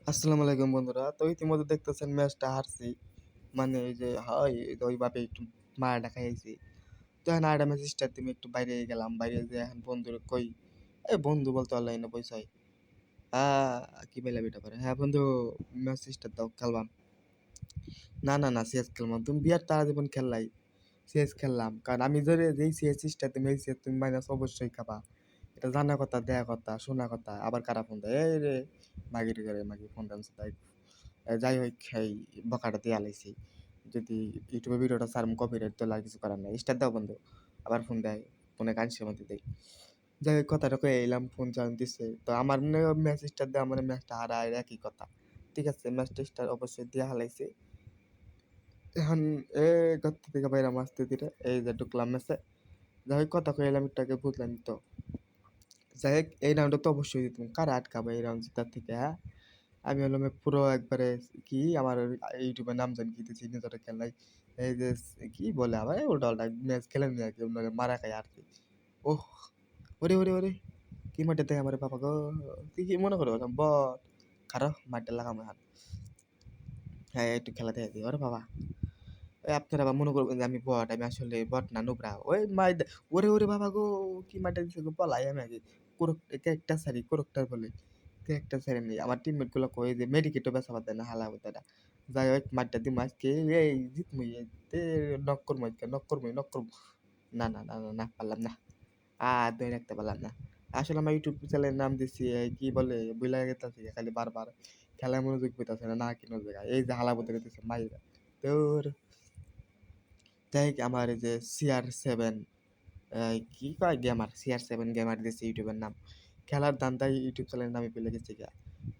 আসসালামু আলাইকুম বন্ধুরা। তো ইতিমধ্যে দেখতেছেন ম্যাচটা হারছি। মানে এই যে হয় ওইভাবে একটু মাইরটা খাইয়াছি। তো এখন আরেকটা ম্যাচ স্টার্ট দিমু একটু বাইরে গেলাম। বাইরে যেয়ে এখন বন্ধুরে কই, বন্ধু বলতে পারলাই না পয়সায়। আ কি বললাম এটা পরে? হ্যাঁ বন্ধু, ম্যাচ স্টার্ট দাও খেলবাম। না সিএস খেলবাম। তুমি বিয়ার তারা জীবন খেললাই। সিএস খেললাম। কারণ আমি যেই সিএস স্টার্ট দিমু এই সিএস তুমি মাইনাস অবশ্যই খাবা। এটা জানা কথা, দেয়া কথা, শোনা কথা। আবার কারা ফোন দেয়? এই রে মাগি ফোন দেনছে তাই। যাই হোক এই বকাটা দিয়া লাইছি। যদি ইউটিউবে ভিডিওটা ছাড়মু কপিরাইট তো আর কিছু করার নাই। স্টার্ট দাও বন্ধু। আবার ফোন দেয়। ফোনে কানেকশন মধ্যে দেই। যাই হোক কথাটা কয়ে এলাম, ফোন চালান দিছে। তো আমার মনে হয় ম্যাচ স্টার্ট দেওয়া মানে ম্যাচটা হারায় একই কথা। ঠিক আছে ম্যাচটা স্টার্ট অবশ্যই দিয়া হালাইছে। এখন ঘর থেকে বাইরাম আস্তে ধীরে। এই যে ঢুকলাম ম্যাচে। যাই হোক কথা কয়ে এলাম একটু আগে বুঝলাম তো। যাই হোক এই রাউন্ডে তো অবশ্যই জিতবো। কারা আটকাবে এই রাউন্ড জেতার থেকে, হ্যাঁ? আমি হলাম পুরো একবারে কি আমার ইউটিউবের নাম জানি কি দিয়েছি নিজের খেলাই এই যে কি বলে আবার উল্টা ম্যাচ খেলেন না কেউ মারা খায় আর কি। ওহ, ওরে কি মাঠে দেয় আমার বাবা গো। তুই কি মনে করো বট খারো মাঠে লাগাম হাত। হ্যাঁ একটু খেলা দেখে দিই ওরে বাবা। আপনারা আবার মনে করবেন যে আমি বট, আমি আসলে বট না নুবরা ওই মাই ওরে বাবা গো। কি মাঠে দিছে গো পলাই আমি আগে কোরক একটা সারি কোরকটার বলে একটা ছেড়ে নেই। আমার টিমমেট গুলো কয় যে মেডিকেটও বেচা পাতে না হালা হইতাটা। যাই হোক মাঠটা দিমু আজকে এই জিতমু তে নক করবো আজকে নক করবো। না পারলাম না। ধরে রাখতে পারলাম না। আসলে আমার ইউটিউব চ্যানেলের নাম দিছি কি বলে ভুইলা গেতাছি খালি বারবার। খেলায় মনোযোগ পেতাছে না কিনো জায়গায়। এই যে হালা বলতে গেতেছে মাইরা। তোর যাই হোক আমার এই যে CR7 কি কয় গেমার CR7 গেমার দিছে ইউটিউবের নাম। খেলার ধান্দায় ইউটিউব চ্যানেলের নামে পেলে গেছি গা।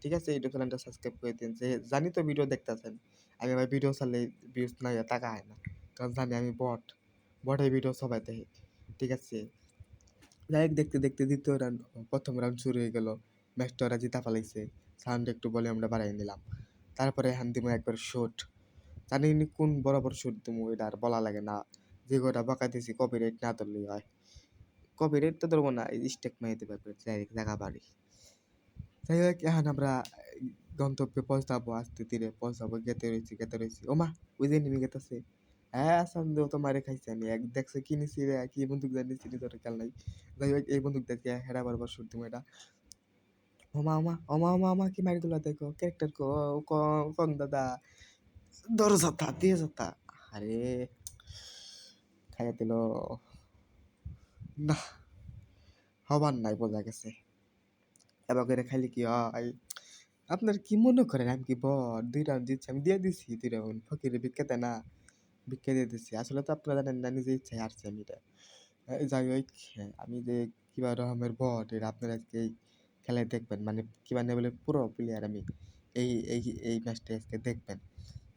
ঠিক আছে ইউটিউব চ্যানেলটা সাবস্ক্রাইব করে দিন। যে জানি তো ভিডিও দেখতেছেন। আমি আবার ভিডিও ছাড়লে ভিউজ নাই টাকা হয় না। কারণ জানি আমি বটের ভিডিও সবাই দেখে। ঠিক আছে যাই হোক দেখতে দ্বিতীয় রাউন্ড প্রথম রাউন্ড শুরু হয়ে গেল। ম্যাচটা ওরা জিতা ফেলাইছে। সাউন্ড একটু ভলিউমটা বাড়াই নিলাম। তারপরে হ্যান দিমু একবার শুট। জানি নি কোন বরাবর শুট দিমু এটা আর বলা লাগে না। যে কয়টা বকা দিছি কপিরাইট না ধরলেই হয়। কপিরাইট তো ধরবো না, স্টেক মেরে দিবে জায়গা বাড়ি। যাই হোক এখন আমরা গন্তব্যে পৌঁছাবো আস্তে ধীরে পৌঁছাবো। গেতে রয়েছি ওমা ওই যে নেমে গেতেছে। হ্যাঁ সন্দেহ তো মারে খাইছি আমি এক দেখছে কি নিছি রে কি বন্দুক জানিছি নিজের খেয়াল নাই। যাই হোক এই বন্দুক দেখে হেরা বারবার শুট দিমু এটা। ওমা কি মারি গুলা দেখো ক্যারেক্টার কোন দাদা দর যাতা দিয়ে যাতা। আরে খাইয়া দিল না, হবার নাই বোঝা গেছে। এবার করে খাইলে কি হয়? আপনার কি মনে করেন আমি কি বট? ২ রাউন্ড জিতছি আমি দিয়ে দিছি ২ রাউন্ড। ফকিরে ভিক্ষা দেয় না? ভিক্ষা দিয়ে দিছি। আসলে তো আপনারা জানেন না নিজের ইচ্ছায় হারছি আমি এটা। যাই হোক আমি যে কিবা রকমের বট এটা আপনারা আজকে এই খেলায় দেখবেন। মানে কিবা লেভেলের পুরো প্লেয়ার আমি। এই এই এই ম্যাচটা আজকে দেখবেন।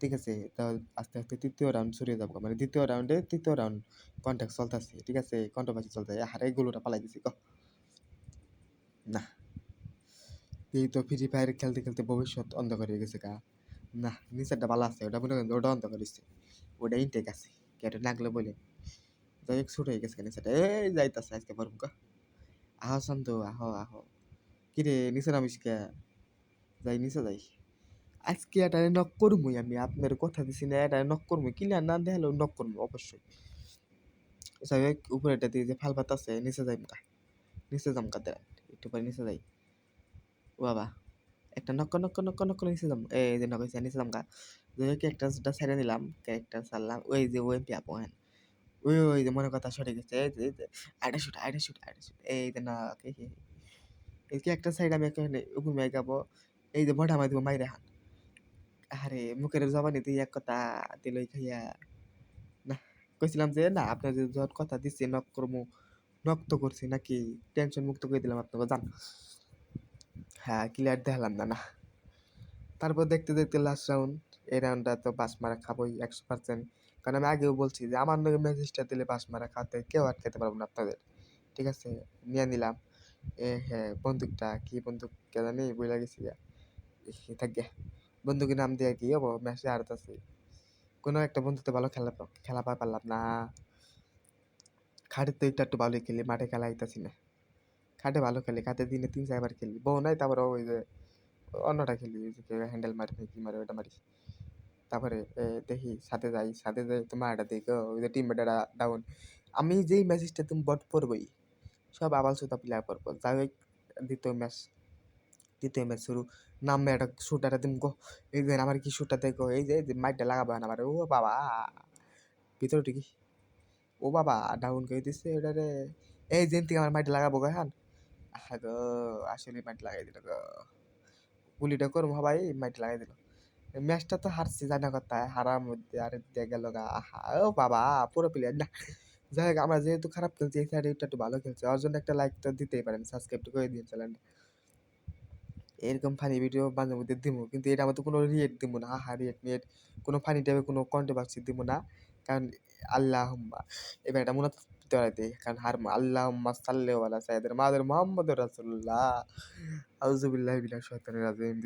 ঠিক আছে? তো আস্তে ৩য় রাউন্ড শুরু হয়ে যাবো। মানে ২য় রাউন্ডে ৩য় রাউন্ড কন্টাক্ট চলতেছে। ঠিক আছে? কন্ট্রোভার্সি চলতেছে। আহারে গোলটা পালাই দিছি না। এই তো ফ্রি ফায়ার খেলতে ভবিষ্যৎ অন্ধকার হয়ে গেছে গা। না নিচেরটা ভালো আছে ওটা মনে করেন ওটা অন্ধকার হইছে। ওটা ইনটেক আছে। কেটে নাগলে বলে। যাই হোক ছোট হয়ে গেছে নিচেরটা। এই যাইতাছে আজকে পারবো গা। আহো শান্ত আহো। কিরে নিচে নামিস কে? যাই নিচে যাই। আজকে এটারে নক করমুই আমি আপনার কথা দিছি না এটারে নক করমুই। ক্লিয়ার না দেখালেও নক করমু অবশ্যই। যাই হোক উপরেরটা দিয়ে যে ফাল পাত আছে নিচে যাইমু গা। নিচে যামগা দাঁড়ান। একটু পরে নিচে যাই। ও বাবা একটা নক নিচে যাম। এই যে নক হইছে নিচে যামগা। যাই হোক ক্যারেক্টারটা ছেড়ে দিলাম। ক্যারেক্টার ছাড়লাম। ওই যে ওএমপি আপু হ্যাঁ। ওই যে মনে কথা সরে গেছে। এই যে আইডা শুট। এই যে না এই ক্যারেক্টার সাইড আমি এখানে ঘুমিয়ে যাবো। এই যে বড়া মাই দিব মাইরে হান। আরে মুখের জবানি তুই এক কথা দিলই খাইয়া। না কইছিলাম যে না আপনার যে যখন কথা দিচ্ছি নক করবো নক তো করছি নাকি টেনশন মুক্ত করে দিলাম আপনাকে জান। হ্যাঁ ক্লিয়ার দেখালাম না। তারপর দেখতে লাস্ট রাউন্ড। এই রাউন্ডটা তো বাস মারা খাবোই 100%। কারণ আমি আগেও বলছি যে আমার নাকি ম্যাজিস্টার দিলে বাস মারা খাতে কেউ আটকাতে পারবো না আপনাদের। ঠিক আছে নিয়ে নিলাম। হ্যাঁ বন্দুকটা কি বন্দুক কে জানি বইলা গেছি গা। থাকে বন্দুকের নাম দিয়ে কি হবো ম্যাচে হারতাছি। কোনো একটা বন্ধুতে ভালো খেলা পারলাম না। খাটের তো একটু ভালোই খেলি মাঠে খেলা হইতাছি না। খাটে ভালো খেলি খাটে দিনে ৩-৪ বার খেলি বউ নাই তারপর ওই যে অন্যটা খেলি, ওই যে কেউ হ্যান্ডেল মারে না কি মারে ওটা মারি। তারপরে দেখি ছাদে যাই তো মারাটা দেখি ওই যে টিমমেটেরা ডাউন। আমি যেই ম্যাচটা তুমি বট পড়বই, সব আবাল-চোদা প্লেয়ার পড়বো। যাই হোক ২য় ম্যাচ ২য় ম্যাচ শুরু। নামে একটা শুটারে তুমি গো, এই যে আমার কি শুটটা দেখো, এই যে মাইরটা লাগাবো এখন আমারে। ও বাবা! ভিতরে ঢুকি। ও বাবা! ডাউন করে দিছে ওটারে। এই যেন থেকে আমার মাইরটা লাগাবো গো এখন। আহা গো! আসলেই মাইরটা লাগাই দিল গো। গুলিটা করবো ভাই মাইরটা লাগাই দিল। ম্যাচটা তো হারছি জানা কথা, হারার মধ্যে আরেকটা গেল গা। আহা! ও বাবা! পুরো প্লেয়ার না। যাই হোক আমরা যেহেতু খারাপ খেলছি, এই সাইডে একটু ভালো খেলছে। ওর জন্য একটা লাইক তো দিতেই পারেন। সাবস্ক্রাইব তো করে দিন চ্যানেলটা। এরকম ফানি ভিডিও মাঝে মধ্যে দিমু। কিন্তু এটার মধ্যে কোনো রিয়েক্ট দিমু না। হাহা রিয়েক্ট কোনো ফানি টাইপের কোনো কন্ট্রোভার্সি দিমু না। কারণ আল্লাহুম্মা এবার এটা মুনাফ দেই। কারণ আল্লাহুম্মা সাল্লি আলা সাইয়্যিদিনা মুহাম্মাদুর রাসূলুল্লাহ। আউযু বিল্লাহি মিনাশ শাইতানির রাজিম।